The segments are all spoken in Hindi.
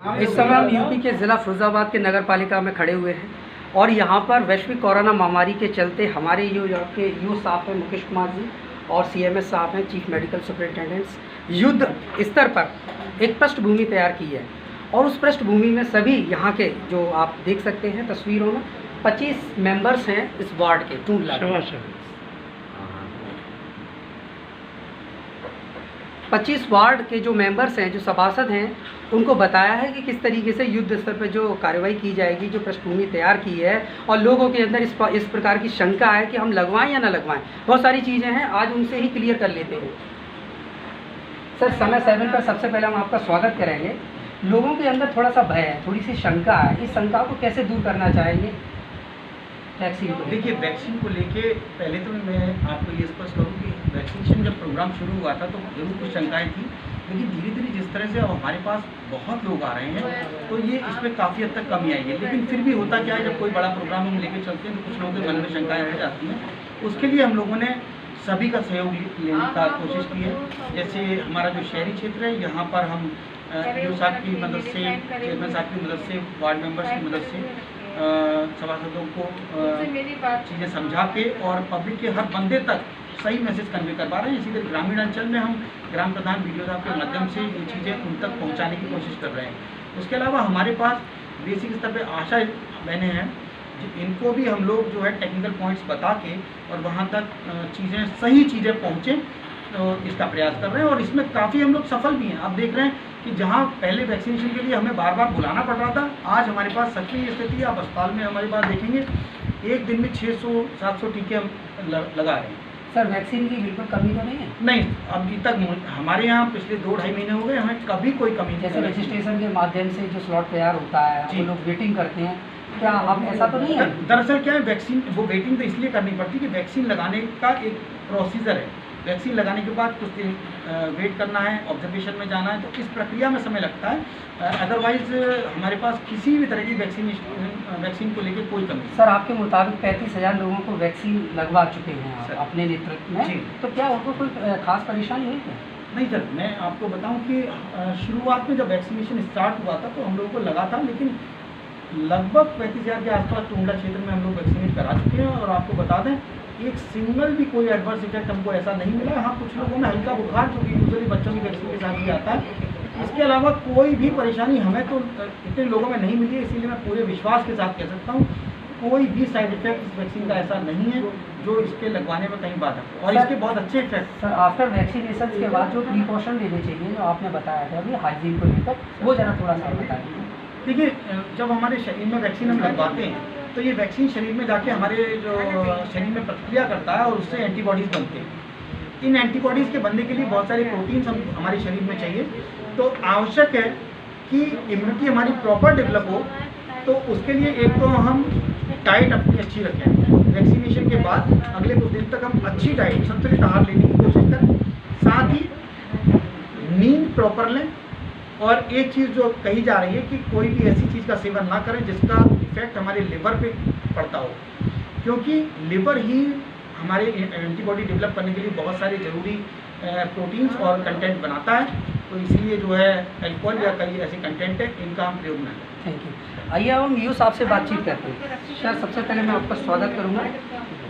इस समय हम यूपी के ज़िला फिरोजाबाद के नगर पालिका में खड़े हुए हैं और यहाँ पर वैश्विक कोरोना महामारी के चलते हमारे यहाँ के यू साहब हैं मुकेश कुमार जी और CMS साहब हैं चीफ मेडिकल सुपरिटेंडेंट्स युद्ध स्तर पर एक पृष्ठभूमि तैयार की है और उस पृष्ठभूमि में सभी यहाँ के जो आप देख सकते हैं तस्वीरों में 25 मेंबर्स हैं इस वार्ड के टूंडला के 25 वार्ड के जो मेंबर्स हैं जो सभासद हैं उनको बताया है कि किस तरीके से युद्ध स्तर पर जो कार्रवाई की जाएगी, जो पृष्ठभूमि तैयार की है और लोगों के अंदर इस प्रकार की शंका है कि हम लगवाएं या ना लगवाएं, बहुत सारी चीज़ें हैं, आज उनसे ही क्लियर कर लेते हैं। सर समय 7 पर सबसे पहले हम आपका स्वागत करेंगे। लोगों के अंदर थोड़ा सा भय है, थोड़ी सी शंका है, इस शंका को कैसे दूर करना चाहेंगे वैक्सीन को? देखिए, वैक्सीन को लेके पहले तो मैं आपको ये स्पष्ट करूँ कि वैक्सीनेशन जब प्रोग्राम शुरू हुआ था तो जरूर कुछ शंकाएँ थी, लेकिन धीरे धीरे जिस तरह से अब हमारे पास बहुत लोग आ रहे हैं तो ये इसमें काफ़ी हद तक कमी आई है। लेकिन फिर भी होता क्या है, जब कोई बड़ा प्रोग्राम हम लेके चलते हैं तो कुछ लोगों के मन में शंकाएँ रह जाती हैं। उसके लिए हम लोगों ने सभी का सहयोग लेने का कोशिश की है। जैसे हमारा जो शहरी क्षेत्र है, यहाँ पर हम यूँ साहब की मदद से, चेयरमैन साहब की मदद से, वार्ड मेंबर्स की मदद से सभासदों को चीज़ें समझा के और पब्लिक के हर बंदे तक सही मैसेज कन्वे करवा रहे हैं। इसी तरह ग्रामीण अंचल में हम ग्राम प्रधान वीडियो साहब के माध्यम से ये चीज़ें उन तक पहुँचाने की कोशिश कर रहे हैं। उसके अलावा हमारे पास बेसिक स्तर पर आशा बहनें हैं, इनको भी हम लोग जो है टेक्निकल पॉइंट्स बता के और वहाँ तक सही चीज़ें पहुँचें तो इसका प्रयास कर रहे हैं और इसमें काफ़ी हम लोग सफल भी हैं। आप देख रहे हैं कि जहाँ पहले वैक्सीनेशन के लिए हमें बार बार बुलाना पड़ रहा था, आज हमारे पास सक्रिय स्थिति है। आप अस्पताल में हमारे पास देखेंगे एक दिन में 600-700 टीके हम लगा रहे हैं। सर वैक्सीन की बिल्कुल कमी तो नहीं है? नहीं, अभी तक हमारे यहाँ पिछले 2-2.5 महीने हो गए, हमें कभी कोई कमी नहीं। जैसे रजिस्ट्रेशन के माध्यम से जो स्लॉट तैयार होता है वो लोग वेटिंग करते हैं, क्या अब ऐसा तो नहीं है? दरअसल क्या है, वैक्सीन वो वेटिंग तो इसलिए करनी पड़ती है कि वैक्सीन लगाने का एक प्रोसीजर है। वैक्सीन लगाने के बाद कुछ दिन वेट करना है, ऑब्जर्वेशन में जाना है, तो इस प्रक्रिया में समय लगता है। अदरवाइज हमारे पास किसी भी तरह की वैक्सीन को लेकर कोई कमी नहीं। सर आपके मुताबिक 35,000 लोगों को वैक्सीन लगवा चुके हैं आप अपने नेतृत्व में, तो क्या उनको कोई खास परेशानी हुई है? नहीं सर, मैं आपको बताऊं कि शुरुआत में जब वैक्सीनेशन स्टार्ट हुआ था तो हम लोगों को लगा था, लेकिन लगभग 35,000 के आसपास टूंडला क्षेत्र में हम लोग वैक्सीनेट करा चुके हैं। और आपको बता दें, एक सिंगल भी कोई एडवर्स इफेक्ट हमको ऐसा नहीं मिला। हाँ, कुछ लोगों में हल्का बुखार जो कि यूजुअली बच्चों की वैक्सीन के साथ ही आता है, इसके अलावा कोई भी परेशानी हमें तो इतने लोगों में नहीं मिली है। इसीलिए मैं पूरे विश्वास के साथ कह सकता हूँ कोई भी साइड इफेक्ट इस वैक्सीन का ऐसा नहीं है जो इसके लगवाने में कहीं बाधक हो, और इसके बहुत अच्छे इफेक्ट। सर आफ्टर वैक्सीनेशन के बाद जो प्रिकॉशन लेने चाहिए जो आपने बताया था अभी हाइजीन को लेकर, वो ज़रा थोड़ा सा बताइए। देखिए, जब हमारे शरीर में वैक्सीन हम लगवाते हैं तो ये वैक्सीन शरीर में जाके हमारे जो शरीर में प्रतिक्रिया करता है और उससे एंटीबॉडीज़ बनते हैं। इन एंटीबॉडीज़ के बनने के लिए बहुत सारे प्रोटीन्स हमारे शरीर में चाहिए, तो आवश्यक है कि इम्यूनिटी हमारी प्रॉपर डेवलप हो। तो उसके लिए एक तो हम डाइट अपनी अच्छी रखें, वैक्सीनेशन के बाद अगले कुछ दिन तक हम अच्छी डाइट, संतुलित आहार लेने की कोशिश करें, साथ ही नींद प्रॉपर लें। और एक चीज़ जो कही जा रही है कि कोई भी ऐसी चीज़ का सेवन ना करें जिसका इफेक्ट हमारे लिवर पे पड़ता हो, क्योंकि लिवर ही हमारे एंटीबॉडी डेवलप करने के लिए बहुत सारे ज़रूरी प्रोटीन्स और कंटेंट बनाता है। तो इसलिए जो है अल्कोहल या कई ऐसे कंटेंट है, इनका हम प्रयोग ना करें। Thank you. आइए हम यू साहब से बातचीत करते हैं। सर सबसे पहले मैं आपका स्वागत करूँगा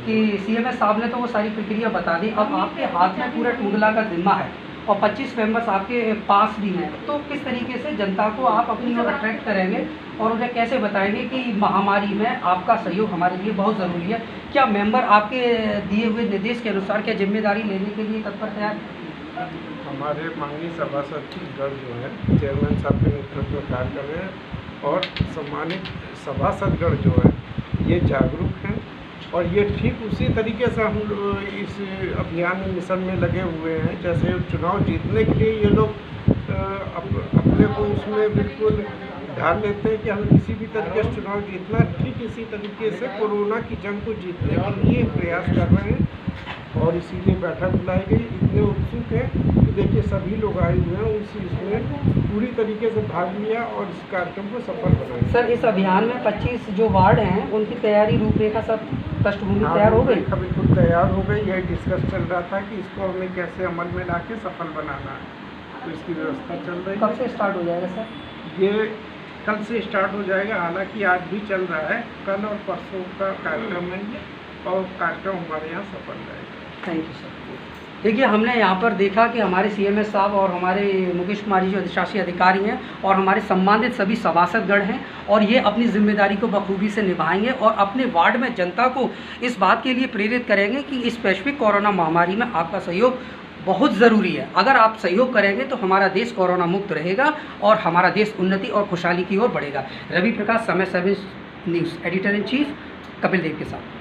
कि CMS साहब ने तो वो सारी प्रक्रिया बता दी, अब आपके हाथ में पूरा टूंडला का जिम्मा है और 25 मेंबर्स आपके पास भी हैं, तो किस तरीके से जनता को आप अपनी ओर अट्रैक्ट करेंगे और उन्हें कैसे बताएंगे कि महामारी में आपका सहयोग हमारे लिए बहुत ज़रूरी है? क्या मेंबर आपके दिए हुए निर्देश के अनुसार क्या जिम्मेदारी लेने के लिए तत्पर तैयार? हमारे माननीय सभासद गण जो है चेयरमैन साहब के नेतृत्व में कार्य कर रहे हैं और सम्मानित सभासदगण जो है ये जागरूक हैं और ये ठीक उसी तरीके से हम इस अभियान में मिशन में लगे हुए हैं। जैसे चुनाव जीतने के लिए ये लोग अपने को उसमें बिल्कुल ध्यान देते हैं कि हमें किसी भी तरीके से चुनाव जीतना, ठीक इसी तरीके से कोरोना की जंग को जीतने के लिए प्रयास कर रहे हैं और इसीलिए बैठक बुलाई गई। इतने उत्सुक हैं कि देखिए सभी लोग आए हुए हैं, इसमें पूरी तरीके से भाग लिया और इस कार्यक्रम को सफल बनाया। सर इस अभियान में 25 जो वार्ड हैं उनकी तैयारी रूपरेखा सब पृष्ठभूमि तैयार हो गई? बिल्कुल तैयार हो गई। यही डिस्कस चल रहा था कि इसको हमें कैसे अमल में ला के सफल बनाना है, तो इसकी व्यवस्था चल रही है। कब से स्टार्ट हो जाएगा सर? ये कल से स्टार्ट हो जाएगा, हालांकि आज भी चल रहा है, कल और परसों का कार्यक्रम है ये, और कार्यक्रम हमारे यहाँ सफल रहेगा। Thank you sir. देखिए, हमने यहाँ पर देखा कि हमारे CMS साहब और हमारे मुकेश कुमार जी जो अधिशासी अधिकारी हैं और हमारे सम्मानित सभी सभासदगण हैं, और ये अपनी जिम्मेदारी को बखूबी से निभाएंगे और अपने वार्ड में जनता को इस बात के लिए प्रेरित करेंगे कि इस वैश्विक कोरोना महामारी में आपका सहयोग बहुत ज़रूरी है। अगर आप सहयोग करेंगे तो हमारा देश कोरोना मुक्त रहेगा और हमारा देश उन्नति और खुशहाली की ओर बढ़ेगा। Ravi Prakash, Samay 7 news, editor in chief, Kapil Dev के साथ।